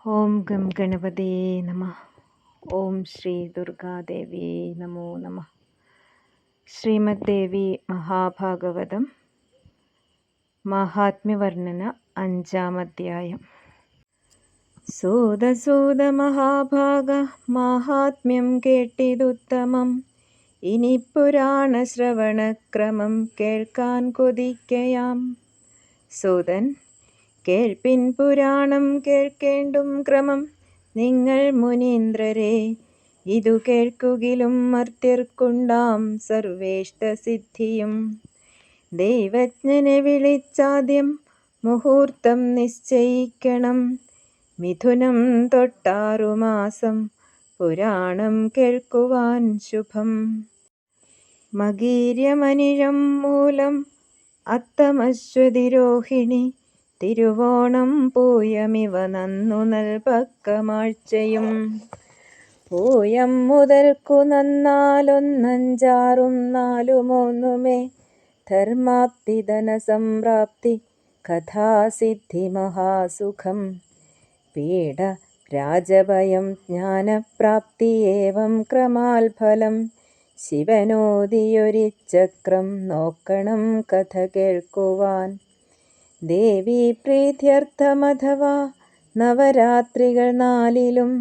ഓം gum ഗണപതേ നമഃ. ഓം ശ്രീ ദുർഗാദേവി നമോ നമഃ. ശ്രീമദ് ദേവി മഹാഭാഗവതം മാഹാത്മ്യവർണ്ണന 5-ാം അധ്യായം. സൂത മഹാഭാഗ മാഹാത്മ്യം കേട്ടിതുത്തമം. ഇനി പുരാണ ശ്രവണക്രമം കേൾക്കാൻ കൊതിക്കയാം. സൂതൻ: കേൾപ്പിൻ പുരാണം കേൾക്കേണ്ടും ക്രമം നിങ്ങൾ മുനീന്ദ്രരെ. ഇതു കേൾക്കുകിലും മർത്യർക്കുണ്ടാം സർവേഷ്ടസിദ്ധിയും. ദൈവജ്ഞനെ വിളിച്ചാദ്യം മുഹൂർത്തം നിശ്ചയിക്കണം. മിഥുനം തൊട്ട് 6 മാസം പുരാണം കേൾക്കുവാൻ ശുഭം. മകീര്യമനിഴം മൂലം അത്തമശ്വതിരോഹിണി. തിരുവോണം പൂയമിവ നന്നു നൽപക്കമാഴ്ചയും. പൂയം മുതൽക്കു നന്നാലൊന്നഞ്ചാറും 4-3 ധർമാപ്തി ധനസംപ്രാപ്തി കഥാസിദ്ധി മഹാസുഖം. പീഡ രാജഭയം ജ്ഞാനപ്രാപ്തി ഏവം ക്രമാൽഫലം. ശിവനോദിയൊരിച്ചക്രം നോക്കണം കഥ കേൾക്കുവാൻ. ദേവീ പ്രീത്യർത്ഥമഥവാ നവരാത്രികൾ 4-ലും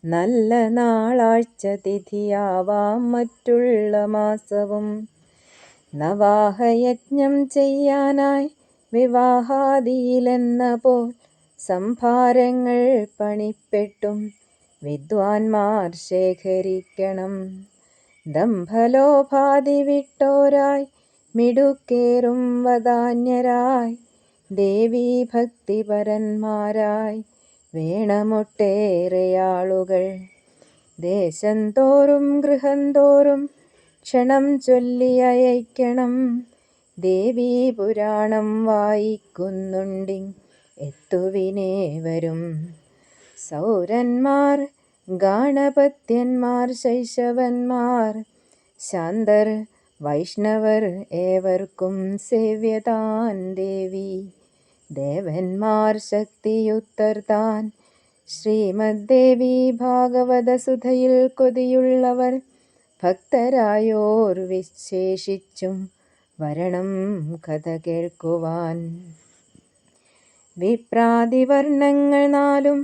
നല്ല നാളാഴ്ച തിഥിയാവാം മറ്റുള്ള മാസവും. നവാഹയജ്ഞം ചെയ്യാനായി വിവാഹാദിയിലെന്ന പോൽ സംഭാരങ്ങൾ പണിപ്പെട്ടും വിദ്വാൻമാർ ശേഖരിക്കണം. ദംഭലോഭാദി വിട്ടോരായി മിടുക്കേറും വദാന്യരായി ദേവീ ഭക്തിപരന്മാരായി വേണമൊട്ടേറെയാളുകൾ. ദേശം തോറും ഗൃഹം തോറും ക്ഷണം ചൊല്ലി അയക്കണം. ദേവീ പുരാണം വായിക്കുന്നുണ്ടി എത്തുവിനേവരും. സൗരന്മാർ ഗാണപത്യന്മാർ ശൈശവന്മാർ ശാന്തർ വൈഷ്ണവർ ഏവർക്കും സേവ്യതാൻ ദേവി. ദേവന്മാർ ശക്തിയുക്തർ താൻ. ശ്രീമദ്ദേവി ഭാഗവതസുധയിൽ കൊതിയുള്ളവർ ഭക്തരായോർ വിശേഷിച്ചും വരണം കഥ കേൾക്കുവാൻ. വിപ്രാതിവർണ്ണങ്ങൾ 4-ഉം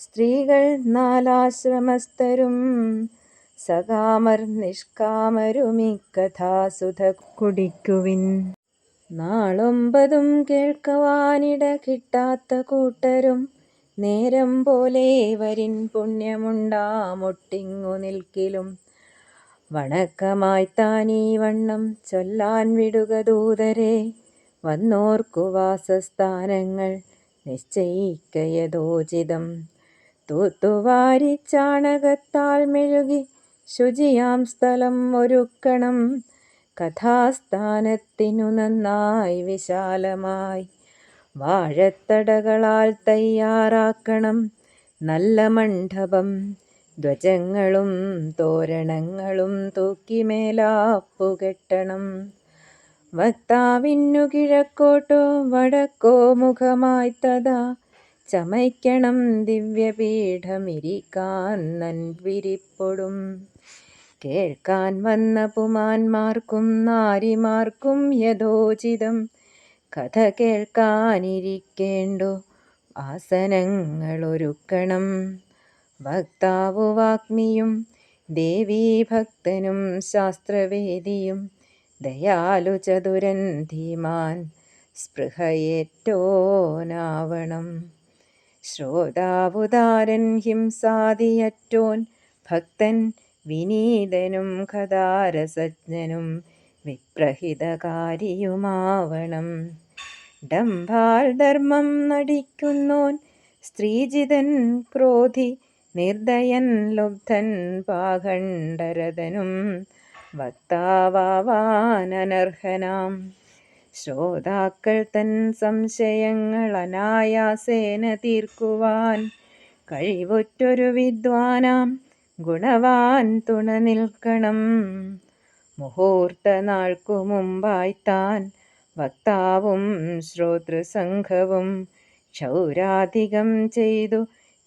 സ്ത്രീകൾ 4 ആശ്രമസ്ഥരും. സകാമർ നിഷ്കാമരുമിക്കഥാസുധ കുടിക്കുവിൻ. 9-ഉം കേൾക്കുവാനിട കിട്ടാത്ത കൂട്ടരും നേരം പോലെ വരിൻ പുണ്യമുണ്ടാമൊട്ടിങ്ങു നിൽക്കിലും. വണക്കമായി താനീ വണ്ണം ചൊല്ലാൻ വിടുക ദൂതരെ. വന്നോർക്കു വാസസ്ഥാനങ്ങൾ നിശ്ചയിക്കയഥോചിതം. തൂത്തുവാരി ചാണകത്താൽ മെഴുകി ശുചിയാം സ്ഥലം ഒരുക്കണം. കഥാസ്ഥാനത്തിനു നന്നായി വിശാലമായി വാഴത്തടകളാൽ തയ്യാറാക്കണം നല്ല മണ്ഡപം. ധ്വജങ്ങളും തോരണങ്ങളും തൂക്കിമേലാപ്പുകെട്ടണം. വക്താവിനു കിഴക്കോട്ടോ വടക്കോ മുഖമായി തഥാ ചമയ്ക്കണം ദിവ്യപീഠമിരിക്കാൻ നൻവിരിപ്പൊടും. കേൾക്കാൻ വന്ന പുമാന്മാർക്കും നാരിമാർക്കും യഥോചിതം കഥ കേൾക്കാനിരിക്കേണ്ടു ആസനങ്ങളൊരുക്കണം. വക്താവു വാഗ്മിയും ദേവീഭക്തനും ശാസ്ത്രവേദിയും ദയാലു ചതുരൻ ധീമാൻ സ്പൃഹയേറ്റോനാവണം. ശ്രോതാവുദാരൻ ഹിംസാദിയറ്റോൻ ഭക്തൻ വിനീതനും കഥാരസജ്ഞനും വിപ്രഹിതകാരിയുമാവണം. ഡംഭാൽ ധർമ്മം നടിക്കുന്നോൻ സ്ത്രീജിതൻ ക്രോധി നിർദയൻ ലുബ്ധൻ പാഖണ്ഡരതനും വക്താവാനർഹനാം. ശ്രോതാക്കൾ തൻ സംശയങ്ങൾ അനായാസേന തീർക്കുവാൻ കഴിവുറ്റൊരു വിദ്വാനാം ഗുണവാൻ തുണ നിൽക്കണം. മുഹൂർത്ത നാൾക്കു മുമ്പായി താൻ വക്താവും ശ്രോതൃസംഘവും ക്ഷൗരാധികം ചെയ്തു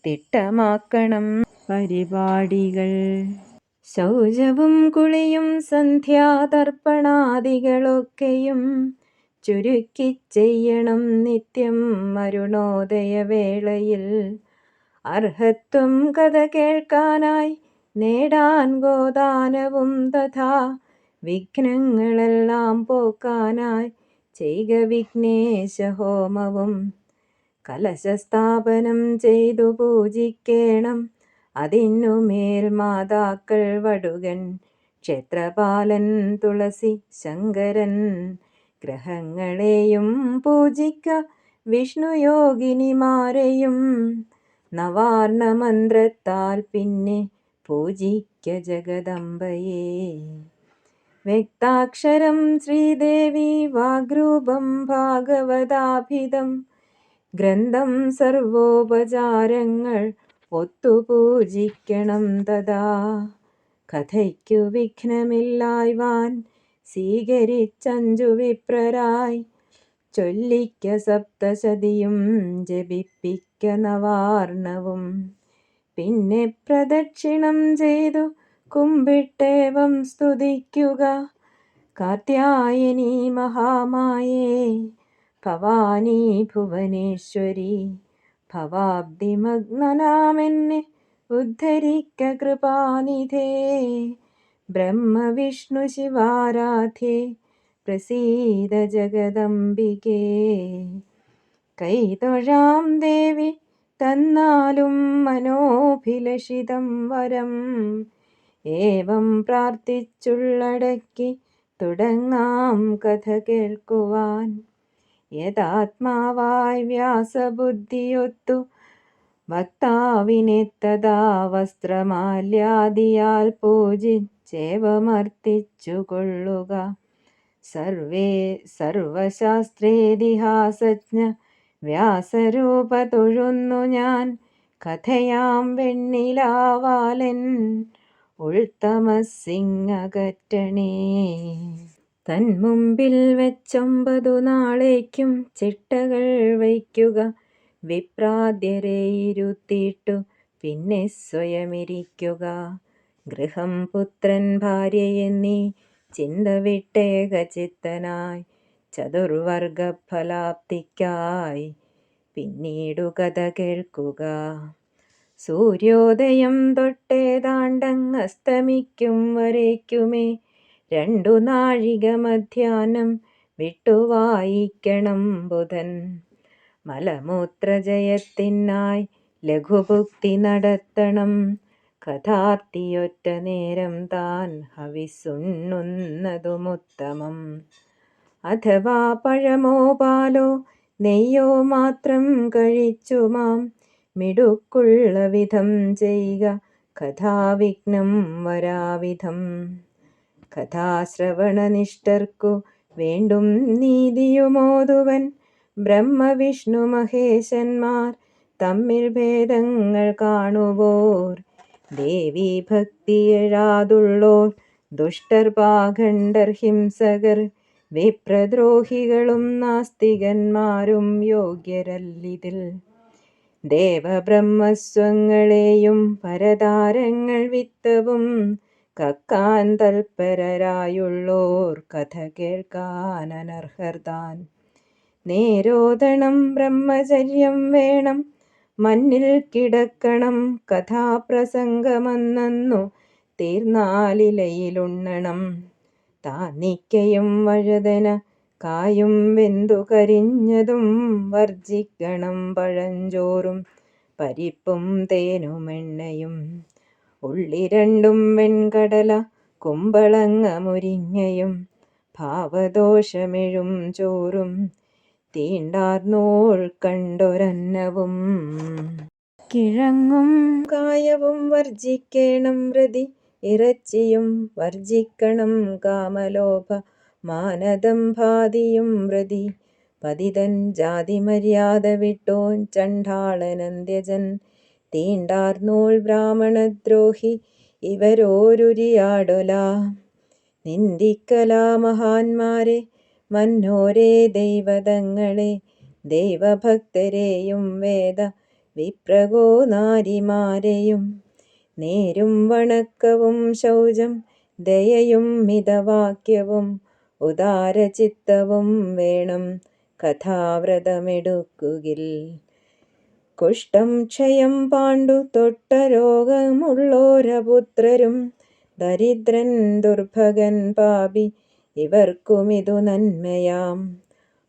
തിട്ടമാക്കണം പരിപാടികൾ. ശൗചവും കുളിയും സന്ധ്യാതർപ്പണാദികളൊക്കെയും ചുരുക്കി ചെയ്യണം നിത്യം അരുണോദയവേളയിൽ. അർഹത്വം കഥ കേൾക്കാനായി നേടാൻ ഗോദാനവും തഥാ വിഘ്നങ്ങളെല്ലാം പോക്കാനായി ചെയ്ക വിഘ്നേശഹോമവും. കലശസ്ഥാപനം ചെയ്തു പൂജിക്കേണം അതിനുമേൽ മാതാക്കൾ വടുകൻ ക്ഷേത്രപാലൻ തുളസി ശങ്കരൻ. ഗ്രഹങ്ങളെയും പൂജിക്ക വിഷ്ണുയോഗിനിമാരെയും നവാർണമന്ത്രത്താൽ പിന്നെ പൂജിക്ക ജഗദംബയെ. വ്യക്താക്ഷരം ശ്രീദേവി വാഗ്രൂപം ഭാഗവതാഭിധം ഗ്രന്ഥം സർവോപചാരങ്ങൾ ഒത്തുപൂജിക്കണം തഥാ. കഥയ്ക്കു വിഘ്നമില്ലായ്വാൻ സ്വീകരിച്ചഞ്ചു വിപ്രരായി ചൊല്ലിക്ക സപ്തശതിയും ജപിപ്പിക്ക നവാർണവും. പിന്നെ പ്രദക്ഷിണം ചെയ്തു കുമ്പിട്ടേവം സ്തുതിക്കുക കാർത്യായനി മഹാമായേ ഭവാനി ഭുവനേശ്വരി. ഭവാബ്ദിമഗ്നനാമെന്നെ ഉദ്ധരിക്ക കൃപാനിധേ ബ്രഹ്മവിഷ്ണു ശിവാരാധ്യേ പ്രസീദ ജഗദംബികേ. കൈതൊഴാം ദേവി തന്നാലും മനോഭിലഷിതം വരം. ഏവം പ്രാർത്ഥിച്ചുള്ളടക്കി തുടങ്ങാം കഥ കേൾക്കുവാൻ. യഥാത്മാവായി വ്യാസബുദ്ധിയൊത്തു വക്താവിനെ തഥാ വസ്ത്രമാല്യാദിയാൽ പൂജിച്ചേവമർത്തിച്ചു കൊള്ളുക. സർവശാസ്ത്രേതിഹാസജ്ഞ വ്യാസരൂപ തൊഴുന്നു ഞാൻ കഥയാം വെണ്ണിലാവാലൻ ഉൾത്തമസിങ്ങകറ്റണേ. തന്മുമ്പിൽ വെച്ചൊമ്പതു നാളേക്കും ചിട്ടകൾ വയ്ക്കുക വിപ്രാദ്യരെ ഇരുത്തിയിട്ടു പിന്നെ സ്വയമിരിക്കുക. ഗൃഹം പുത്രൻ ഭാര്യ എന്നീ ചിന്ത വിട്ടേകചിത്തനായി ചതുർവർഗഫലാപ്തിക്കായി പിന്നീടു കഥ കേൾക്കുക. സൂര്യോദയം തൊട്ടേതാണ്ടങ്ങസ്തമിക്കും വരേക്കുമേ 2 നാഴിക മധ്യാഹ്നം വിട്ടുവായിക്കണം ബുധൻ. മലമൂത്രജയത്തിനായി ലഘുഭുക്തി നടത്തണം കഥാർത്തിയൊറ്റ നേരം താൻ ഹവിസുണ്ണുന്നതുമുത്തമം. അഥവാ പഴമോ പാലോ നെയ്യോ മാത്രം കഴിച്ചുമാം മിടുക്കുള്ള വിധം ചെയ്യുക കഥാവിഘ്നം വരാവിധം. കഥാശ്രവണനിഷ്ഠർക്കു വേണ്ടും നീതിയുമോതുവൻ ബ്രഹ്മവിഷ്ണു മഹേശന്മാർ തമ്മിൽ ഭേദങ്ങൾ കാണുവോർ. ദേവീ ഭക്തിയെഴാതുള്ളോർ ദുഷ്ടർ പാഖണ്ഡർ ഹിംസകർ വിപ്രദ്രോഹികളും നാസ്തികന്മാരും യോഗ്യരല്ലിതിൽ. ദേവബ്രഹ്മസ്വങ്ങളെയും പരതാരങ്ങൾ വിത്തവും കക്കാൻ തൽപരരായുള്ളോർ കഥ കേൾക്കാൻ അനർഹർ താൻ. നേരോദണം ബ്രഹ്മചര്യം വേണം മണ്ണിൽ കിടക്കണം കഥാപ്രസംഗമന്നു തീർന്നാലിലയിലുണ്ണണം. താന്നിക്കയും വഴുതന കായും വെന്തു കരിഞ്ഞതും വർജിക്കണം പഴഞ്ചോറും പരിപ്പും തേനുമെണ്ണയും. ഉള്ളി 2 വെൺകടല കുമ്പളങ്ങ മുരിങ്ങയും ഭാവദോഷമെഴും ചോറും തീണ്ടാർന്നോൾ കണ്ടൊരന്നവും. കിഴങ്ങും കായവും വർജിക്കണം മൃതി ഇറച്ചിയും വർജിക്കണം കാമലോഭ മാനദംഭാദിയും മൃതി. പതിതൻ ജാതിമര്യാദ വിട്ടോൻ ചണ്ഡാളനന്ത്യജൻ തീണ്ടാർന്നോൾ ബ്രാഹ്മണദ്രോഹി ഇവരോരുരിയാടൊല. നിന്ദിക്കലാ മഹാന്മാരെ മന്നോരെ ദൈവതങ്ങളെ ദൈവഭക്തരെയും വേദ വിപ്രകോ നാരിമാരെയും. നേരും വണക്കവും ശൗചം ദയയും മിതവാക്യവും ഉദാരചിത്തവും വേണം കഥാവ്രതമെടുക്കുകിൽ. കുഷ്ഠം ക്ഷയം പാണ്ഡു തൊട്ട രോഗമുള്ളോരപുത്രരും ദരിദ്രൻ ദുർഭകൻ പാപി ഇവർക്കുമിതു നന്മയാം.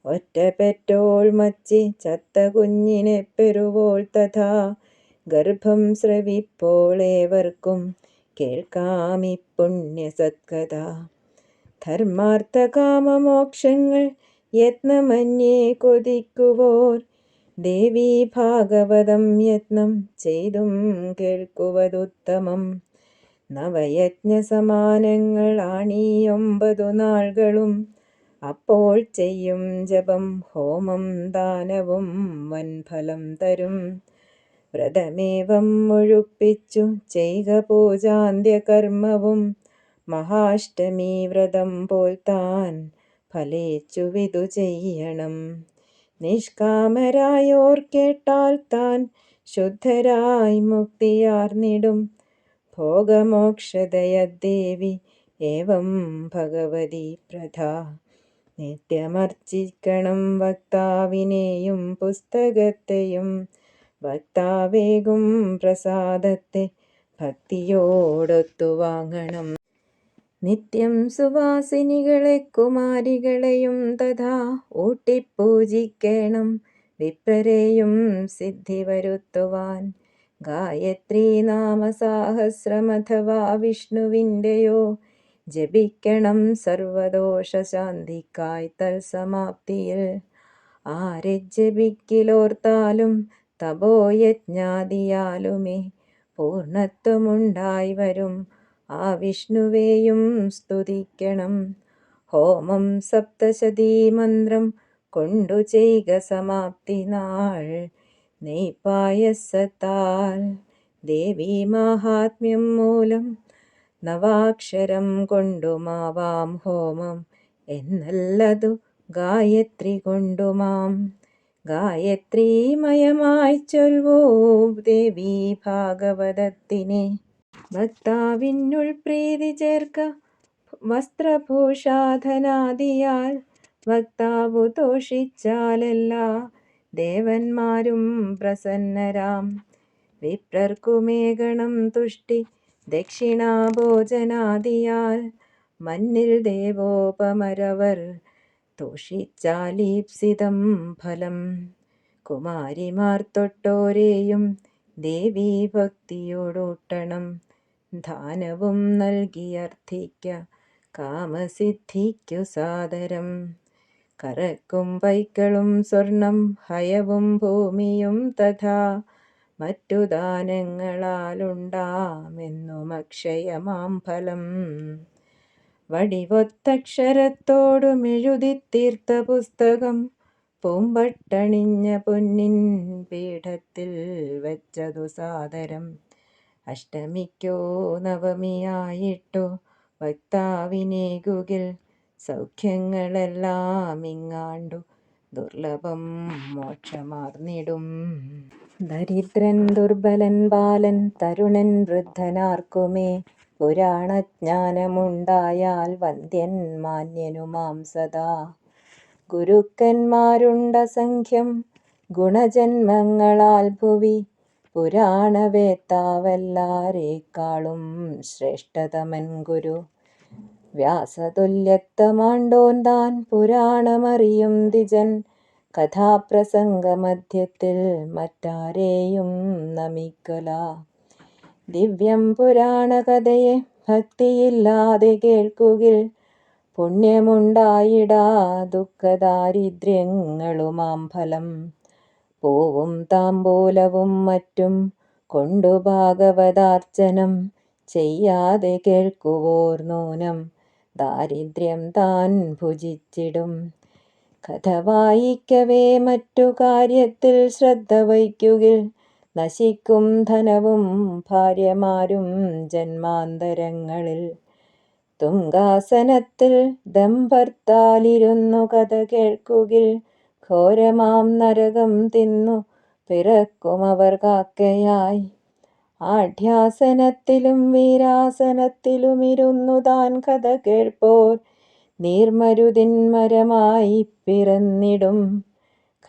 ഒറ്റ പെറ്റോൾ മച്ചി ചത്ത കുഞ്ഞിനെ പെറുവോൾ തഥാ ഗർഭം സ്രവിപ്പോൾ ഏവർക്കും കേൾക്കാമി പുണ്യസത്കഥ. ധർമാർത്ഥ കാമമോക്ഷങ്ങൾ യത്നമന്യേ കൊതിക്കുവോർ ദേവീ ഭാഗവതം യത്നം ചെയ്തും കേൾക്കുവതുത്തമം. നവയജ്ഞ സമാനങ്ങളാണീ 9 നാളുകളും അപ്പോൾ ചെയ്യും ജപം ഹോമം ദാനവും വൻഫലം തരും. വ്രതമേവം മുഴുപ്പിച്ചു ചെയ്ക പൂജാന്ത്യകർമ്മവും മഹാഷ്ടമി വ്രതം പോൽ താൻ ഫലിച്ചു വിധു ചെയ്യണം. നിഷ്കാമരായോർ കേട്ടാൽ താൻ ശുദ്ധരായി മുക്തിയാർന്നിടും. ഭോഗമോക്ഷദയദേവി ഏവം ഭഗവതി പ്രഥ. നിത്യമർച്ചിക്കണം വക്താവിനെയും പുസ്തകത്തെയും വക്താവേകും പ്രസാദത്തെ ഭക്തിയോടൊത്തു വാങ്ങണം. നിത്യം സുവാസിനികളെ കുമാരികളെയും തഥാ ഊട്ടിപ്പൂജിക്കണം. വിപ്രരെയും സിദ്ധി വരുത്തുവാൻ ഗായത്രീ നാമസാഹസ്രമഥവാ വിഷ്ണുവിൻ്റെയോ ജപിക്കണം സർവദോഷശാന്തിക്കായി തൽസമാപ്തിയിൽ. ആരെ ജപിക്കിലോർത്താലും തപോയജ്ഞാദിയാലുമേ പൂർണ്ണത്വമുണ്ടായി വരും. ആ വിഷ്ണുവേയും സ്തുതിക്കണം. ഹോമം സപ്തശതീ മന്ത്രം കൊണ്ടു ചെയ്ക സമാപ്തി നാൾ നെയ്പായസത്താൽ. ദേവീ മാഹാത്മ്യം മൂലം നവാക്ഷരം കൊണ്ടുമാവാം ഹോമം എന്നല്ലതു ഗായത്രി കൊണ്ടുമാം. ഗായത്രീമയമായി ചൊൽവൂ ദേവീ ഭാഗവതത്തിനെ. ഭക്താവിനുൾ പ്രീതി ചേർക്ക വസ്ത്രഭൂഷാധനാദിയാൽ. വക്താവു തോഷിച്ചാലെല്ലാ ദേവന്മാരും പ്രസന്നരാം. വിപ്രർക്കുമേകണം തുഷ്ടി ദക്ഷിണാഭോജനാദിയാൽ. മന്നിൽ ദേവോപമരവർ തോഷിച്ചാലീപ്സിതം ഫലം. കുമാരിമാർ തൊട്ടോരെയും ദേവീ ഭക്തിയോടൂട്ടണം. ദാനവും നൽകിയർത്ഥിക്ക കാമസിദ്ധിക്കു സാദരം. കറക്കും പൈക്കളും സ്വർണം ഹയവും ഭൂമിയും തഥാ മറ്റു ദാനങ്ങളാലുണ്ടാമെന്നുമക്ഷയമാം ഫലം. വടിവൊത്തക്ഷരത്തോടുമെഴുതിത്തീർത്ത പുസ്തകം പൂമ്പട്ടണിഞ്ഞ പൊന്നിൻ പീഠത്തിൽ വെച്ചതു സാദരം. അഷ്ടമിക്കോ നവമിയായിട്ടോ വക്താവിനേകുകിൽ സൗഖ്യങ്ങളെല്ലാം ഇങ്ങാണ്ടു ദുർലഭം മോക്ഷമാർന്നിടും. ദരിദ്രൻ ദുർബലൻ ബാലൻ തരുണൻ വൃദ്ധനാർക്കുമേ പുരാണജ്ഞാനമുണ്ടായാൽ വന്ദ്യൻ മാന്യനുമാം സദാ. ഗുരുക്കന്മാരുണ്ടസംഖ്യം ഗുണജന്മങ്ങളാൽ ഭുവി. പുരാണവേത്താവെല്ലാരേക്കാളും ശ്രേഷ്ഠതമൻ ഗുരു. വ്യാസതുല്യത്വമാണ്ടോൻ താൻ പുരാണമറിയും ദ്വിജൻ. കഥാപ്രസംഗമധ്യത്തിൽ മറ്റാരെയും നമിക്കല. ദിവ്യം പുരാണകഥയെ ഭക്തിയില്ലാതെ കേൾക്കുകിൽ പുണ്യമുണ്ടായിടാ ദുഃഖദാരിദ്ര്യങ്ങളുമാം ഫലം. പൂവും താമ്പൂലവും മറ്റും കൊണ്ടു ഭാഗവതാർച്ചനം ചെയ്യാതെ കേൾക്കുവോർ നൂനം ദാരിദ്ര്യം താൻ ഭുജിച്ചിടും. കഥ വായിക്കവേ മറ്റു കാര്യത്തിൽ ശ്രദ്ധ വയ്ക്കുകിൽ നശിക്കും ധനവും ഭാര്യമാരും ജന്മാന്തരങ്ങളിൽ. തുങ്കാസനത്തിൽ ദമ്പർത്താലിരുന്നു കഥ കേൾക്കുകിൽ ഘോരമാം നരകം തിന്നു പിറക്കുമവർ കാക്കയായി. ആഢ്യാസനത്തിലും വീരാസനത്തിലും ഇരുന്നു താൻ കഥ കേൾപ്പോർ നീർമരുതിൻ മരമായി പിറന്നിടും.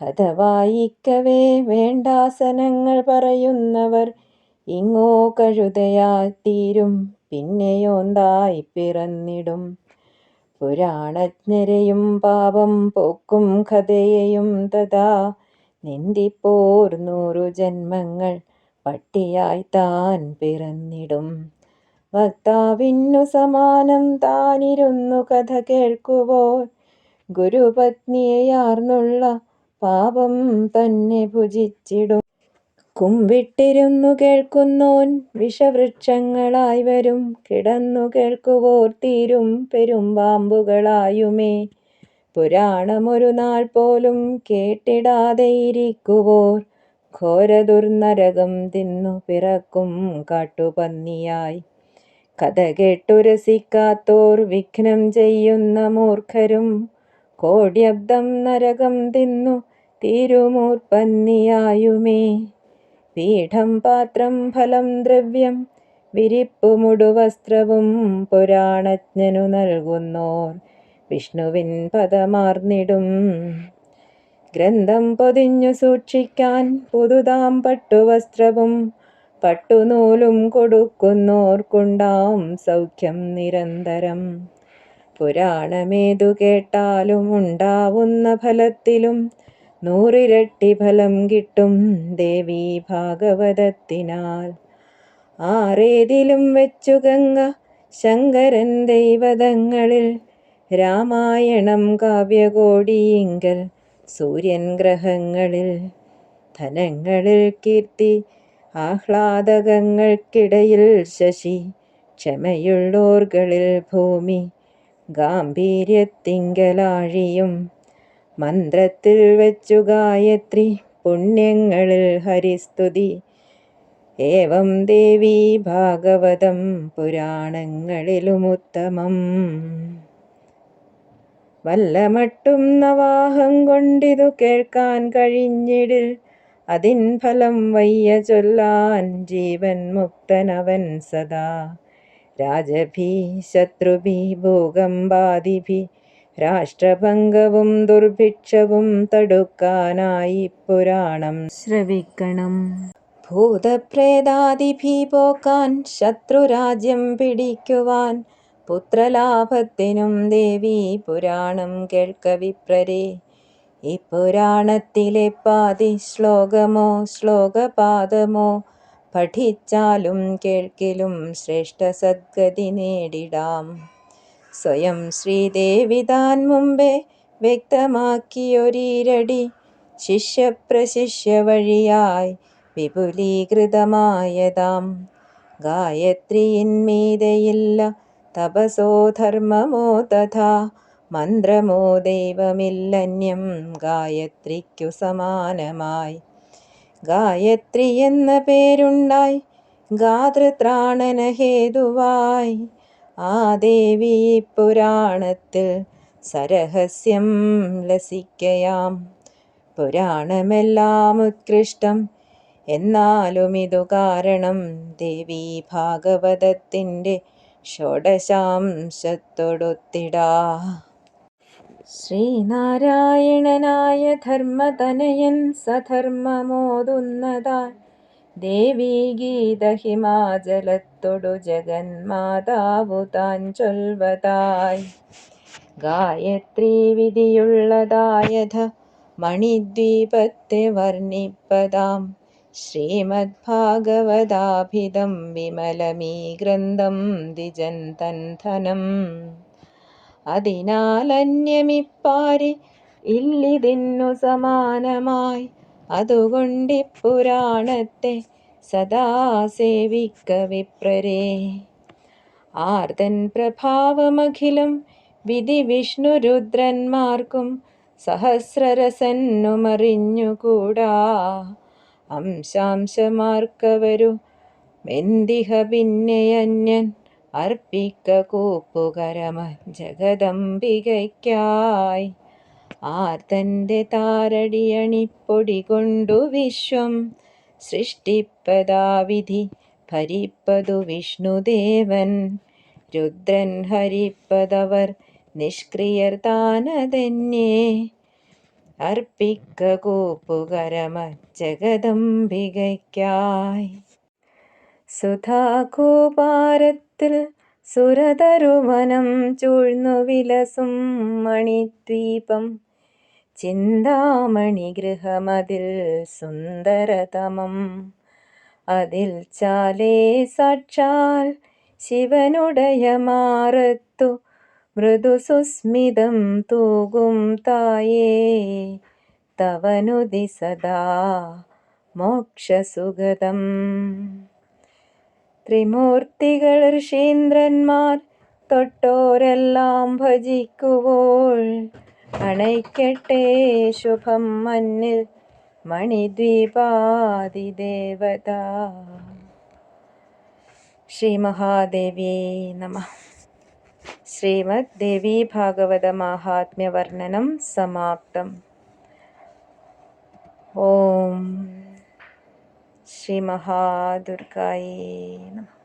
കഥ വായിക്കവേ വേണ്ടാസനങ്ങൾ പറയുന്നവർ ഇങ്ങോ കഴുതയായി തീരും, പിന്നെയോന്തായി പിറന്നിടും. പുരാണജ്ഞരെയും പാപം പോക്കും കഥയെയും തഥാ നിന്ദിപ്പോർ 100 ജന്മങ്ങൾ പട്ടിയായി താൻ പിറന്നിടും. വക്താവിനു സമാനം താനിരുന്നു കഥ കേൾക്കുവോർ ഗുരുപത്നിയാർന്നുള്ള പാപം തന്നെ ഭുജിച്ചിടും. കുമ്പിട്ടിരുന്നു കേൾക്കുന്നോൻ വിഷവൃക്ഷങ്ങളായി വരും, കിടന്നു കേൾക്കുവോർ തീരും പെരുമ്പാമ്പുകളായുമേ. പുരാണമൊരു നാൾ പോലും കേട്ടിടാതെ ഇരിക്കുവോർ ഘോരദുർനരകം തിന്നു പിറക്കും കാട്ടുപന്നിയായി. കഥ കേട്ടു രസിക്കാത്തോർ വിഘ്നം ചെയ്യുന്ന മൂർഖരും കോട്യബ്ദം നരകം തിന്നു തീരുമൂർപ്പന്നിയായുമേ. പീഠം പാത്രം ഫലം ദ്രവ്യം വിരിപ്പുമുടുവസ്ത്രവും പുരാണജ്ഞനു നൽകുന്നോർ വിഷ്ണുവിൻ പദമാർന്നിടും. ഗ്രന്ഥം പൊതിഞ്ഞു സൂക്ഷിക്കാൻ പുതുതാം പട്ടുവസ്ത്രവും പട്ടുനൂലും കൊടുക്കുന്നോർക്കുണ്ടാം സൗഖ്യം നിരന്തരം. പുരാണമേതു കേട്ടാലും ഉണ്ടാവുന്ന ഫലത്തിലും 100 ഇരട്ടി ഫലം കിട്ടും ദേവീ ഭാഗവതത്തിനാൽ. ആറേതിലും വെച്ചു ഗംഗ ശങ്കരൻ ദൈവതങ്ങളിൽ, രാമായണം കാവ്യകോടിയിങ്കൽ സൂര്യൻ ഗ്രഹങ്ങളിൽ. ധനങ്ങളിൽ കീർത്തി ആഹ്ലാദകങ്ങൾക്കിടയിൽ ശശി, ക്ഷമയുള്ളോർകളിൽ ഭൂമി ഗാംഭീര്യത്തിങ്കലാഴിയും. മന്ത്രത്തിൽ വെച്ചു ഗായത്രി പുണ്യങ്ങളിൽ ഹരിസ്തുതി, ഏവം ദേവീ ഭാഗവതം പുരാണങ്ങളിലുമുത്തമം. വല്ലമട്ടും നവാഹം കൊണ്ടിതു കേൾക്കാൻ കഴിഞ്ഞിടിൽ, അതിൻ ഫലം വയ്യ ചൊല്ലാൻ ജീവൻ മുക്തനവൻ സദാ. രാജഭീ ശത്രുഭീ ഭൂകമ്പാദിഭി രാഷ്ട്രഭംഗവും ദുർഭിക്ഷവും തടുക്കാനായി പുരാണം ശ്രവിക്കണം. ഭൂതപ്രേതാദിഭി പോക്കാൻ ശത്രുരാജ്യം പിടിക്കുവാൻ പുത്രലാഭത്തിനും ദേവീ പുരാണം കേൾക്ക വിപ്രരെ. ഈ പുരാണത്തിലെ പാതി ശ്ലോകമോ ശ്ലോകപാദമോ പഠിച്ചാലും കേൾക്കിലും ശ്രേഷ്ഠ സദ്ഗതി നേടിടാം. സ്വയം ശ്രീദേവി താൻ മുമ്പേ വ്യക്തമാക്കിയൊരീരടി ശിഷ്യപ്രശിഷ്യ വഴിയായി വിപുലീകൃതമായതാം. ഗായത്രിയിന്മീതെയില്ല തപസോ ധർമ്മമോ തഥാ മന്ത്രമോ ദൈവമില്ലന്യം ഗായത്രിക്കു സമാനമായി. ഗായത്രി എന്ന പേരുണ്ടായി ഗാതൃത്രാണന ഹേതുവായി. ആ ദേവി പുരാണത്തിൽ സരഹസ്യം ലസിക്കയാം. പുരാണമെല്ലാം ഉത്കൃഷ്ടം എന്നാലും ഇതു കാരണം ദേവീ ഭാഗവതത്തിൻ്റെ ഷോഡശാംശത്തോടൊത്തിടാ. ശ്രീനാരായണനായ ധർമ്മതനയൻ സധർമ്മമോതുന്നതാൽ ദേവീ ഗീത ഹിമാചലത്തൊടു ജഗന്മാതാവു താൻ ചൊൽവതായി. ഗായത്രീ വിധിയുള്ളതായഥ മണിദ്വീപത്തെ വർണ്ണിപ്പതാം. ശ്രീമദ് ഭാഗവതാഭിധം വിമലമീ ഗ്രന്ഥം ദ്വിജൻ തൻ ധനം. അതിനാലന്യമിപ്പാരി ഇല്ലിതിന്നു സമാനമായി. അതുകൊണ്ടിപ്പുരാണത്തെ സദാ സേവിക്ക വിപ്രരെ. ആർത്തൻ പ്രഭാവമഖിലം വിധി വിഷ്ണു രുദ്രന്മാർക്കും സഹസ്രരസന്നുമറിഞ്ഞുകൂടാ. അംശാംശമാർക്കവരു മെന്തിഹ പിന്നെയന്യൻ അർപ്പിക്ക കൂപ്പുകരമ ജഗദംബികയ്ക്കായി. ആർത്തൻ്റെ താരടിയണിപ്പൊടി കൊണ്ടു വിശ്വം സൃഷ്ടിപ്പതാവിധി ഭരിപ്പതു വിഷ്ണുദേവൻ. രുദ്രൻ ഹരിപ്പതവർ നിഷ്ക്രിയർ താനതന്യേ അർപ്പിക്ക കൂപ്പുകരമജ്ജഗദംബികയ്ക്കായി. സുധാകൂപാരത്തിൽ സുരതരുവനം ചൂഴ്ന്നു വിലസും മണിദ്വീപം. ചിന്താമണിഗൃഹമതിൽ സുന്ദരതമം. അതിൽ ചാലേ സാക്ഷാൽ ശിവനുടയ മാറത്തു മൃദുസുസ്മിതം തൂകും തായേ. തവനുതി സദാ മോക്ഷസുഗതം. ത്രിമൂർത്തികൾ ഋഷീന്ദ്രന്മാർ തൊട്ടോരെല്ലാം ഭജിക്കുവോൾ അണയ്ക്കട്ടെ ശുഭം മന്നിൽ മണിദ്വീപാദിദേവത. ശ്രീ മഹാദേവ്യേ നമഃ. ശ്രീമദ് ദേവീ ഭാഗവത മാഹാത്മ്യ വർണ്ണനം സമാപ്തം. ഓം ശ്രീ മഹാദുർഗായേ നമഃ.